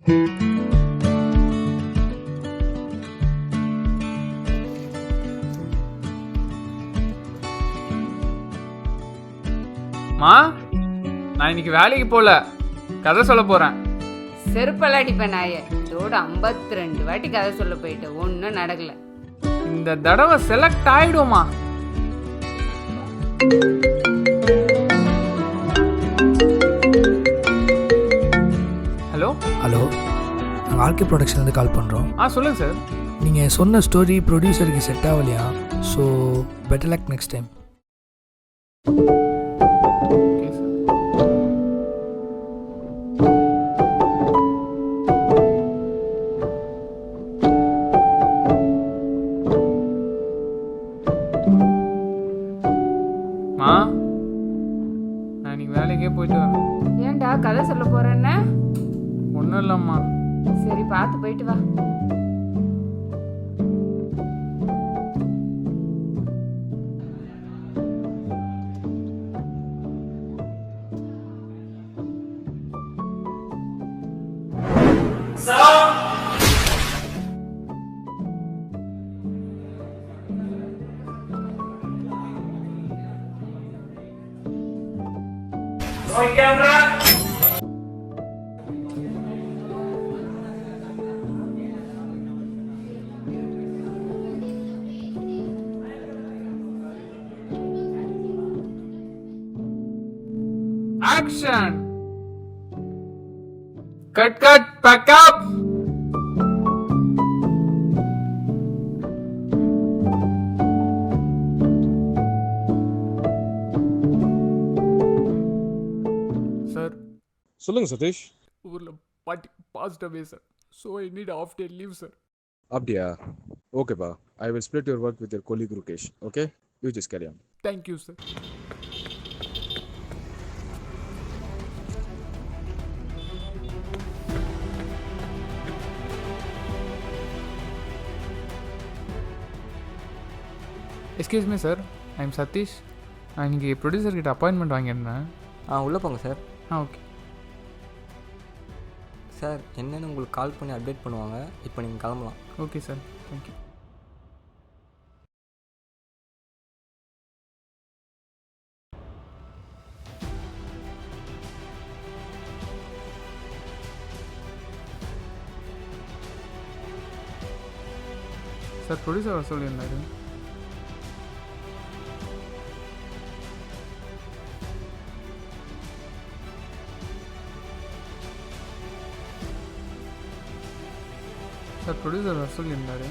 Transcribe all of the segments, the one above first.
மா, நான் இன்னைக்கு வேலைக்கு போல, கதை சொல்ல போறேன். செருப்பெல்லாம் அடிப்பேன் நாயே. இதோட 52 வாட்டி கதை சொல்ல போயிட்டு ஒன்றும் நடக்கல. இந்த தடவை செலக்ட் ஆயிடுமா? ஹலோ ஹலோ, நாங்கள் ஆர்கே ப்ரொடக்ஷன்லேருந்து கால் பண்ணுறோம். சொல்லுங்க சார். நீங்கள் சொன்ன ஸ்டோரி ப்ரொடியூசருக்கு செட் ஆகலையா? So better luck next time. Okay sir. மா, நான் இன்னைக்கு வேலைக்கே போயிட்டு வரேன். ஏன்டா கதை சொல்ல போறேன்னு? ஒன்றும் இல்லைம்மா. சரி, பார்த்து போயிட்டு வா. Action! Cut, pack up! Sir, சொல்லுங்க சதீஷ். ஊர்ல பாட்டி passed away sir. So I need half day leave sir. அப்படியா? ஓகேப்பா. I will split your work with your colleague Rukesh. Okay, you just carry on. Thank you sir. Excuse me sir, I am Satish. நான் இன்றைக்கி ப்ரொடியூசர்கிட்ட appointment வாங்கியிருந்தேன். உள்ளே போங்க sir. Okay sir, என்னென்னு உங்களுக்கு கால் பண்ணி அப்டேட் பண்ணுவாங்க. இப்போ நீங்கள் கிளம்பலாம். Okay sir, thank you. Sir, producer வர சொல்லியிருந்தாரு. சார், ப்ரொடியூசர் வர சொல்லியிருந்தாரு.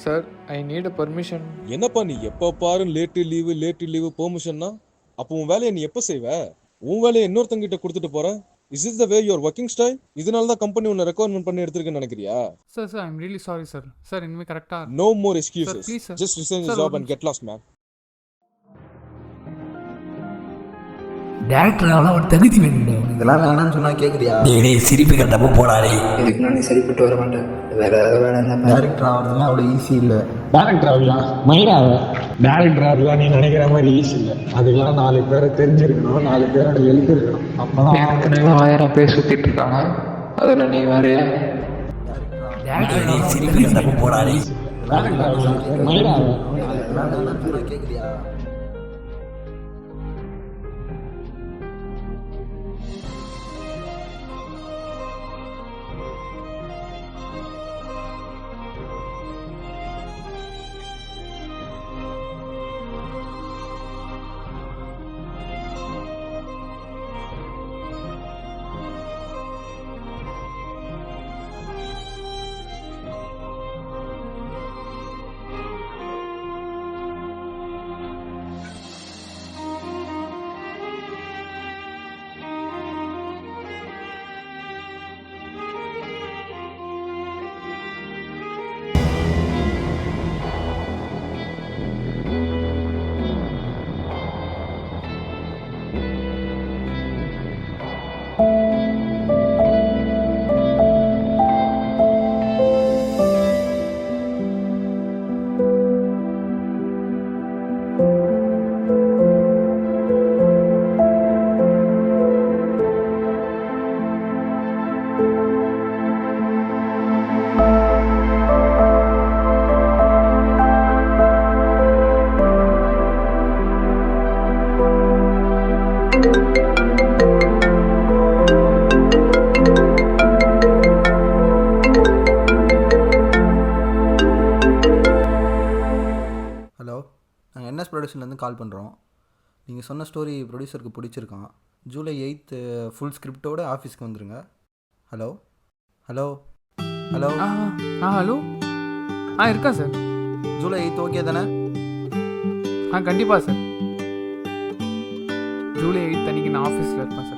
Sir, I need a permission. என்னப்பா நீ எப்போ பாரு லேட்டு லீவு பெர்மிஷன்னா அப்போ உன் வேலையை நீ எப்போ செய்வ? உன் வேலையை இன்னொருத்தங்கிட்ட கொடுத்துட்டு போற. Is is the way your working style? இதனால தான் கம்பெனி உன்னை ரெக்கமெண்ட் பண்ணி எடுத்துருக்கேன்னு நினைக்கிறியா? Sir, I am really sorry sir. Sir, இனிமேல் கரெக்டாக. No more excuses. please, sir. Just resign your Sir, job and get lost man. Director ஒரு தகுதி வேணும்டா. இதெல்லாம் வேணாம்னு சொன்னா கேட்குறியா? டேய் சிரிப்பு கட்டப்போ போடாதே. இதுக்கு நான் சரிப்பட்டு வர மாட்டேன். வேற ஏதாவது வேலை என்ன? டேரக்டர் ஆகிறதுலாம் அவ்வளோ ஈஸி இல்லை. டேரக்டர் ஆகலாம், மயிராக டேரக்டர் ஆகலாம். நீ நினைக்கிற மாதிரி ஈஸி இல்லை. அதுக்கெல்லாம் 4 பேரை தெரிஞ்சிருக்கணும், 4 பேரோட எழுத்து இருக்கணும். அப்பதான் ஏற்கனவே 1000 பேர் சுத்திட்டு இருக்காங்க. அதில் நீ வேறையா? டேரக்டர் சிரிப்பு கட்டப்போ போடாதே. டேரக்டர் ஆகலாம், மயிராக கேட்குறியா? ப்ரொடக்ஷன்லேருந்து கால் பண்ணுறோம். நீங்கள் சொன்ன ஸ்டோரி ப்ரொடியூசருக்கு பிடிச்சிருக்கான். ஜூலை 8th ஃபுல் ஸ்கிரிப்டோட ஆஃபீஸ்க்கு வந்துடுங்க. ஹலோ ஹலோ ஹலோ ஹலோ இருக்கேன் சார். ஜூலை 8th ஓகே தானே? கண்டிப்பாக சார். ஜூலை 8 அன்றைக்கி நான் ஆஃபீஸில் இருப்பேன் சார்.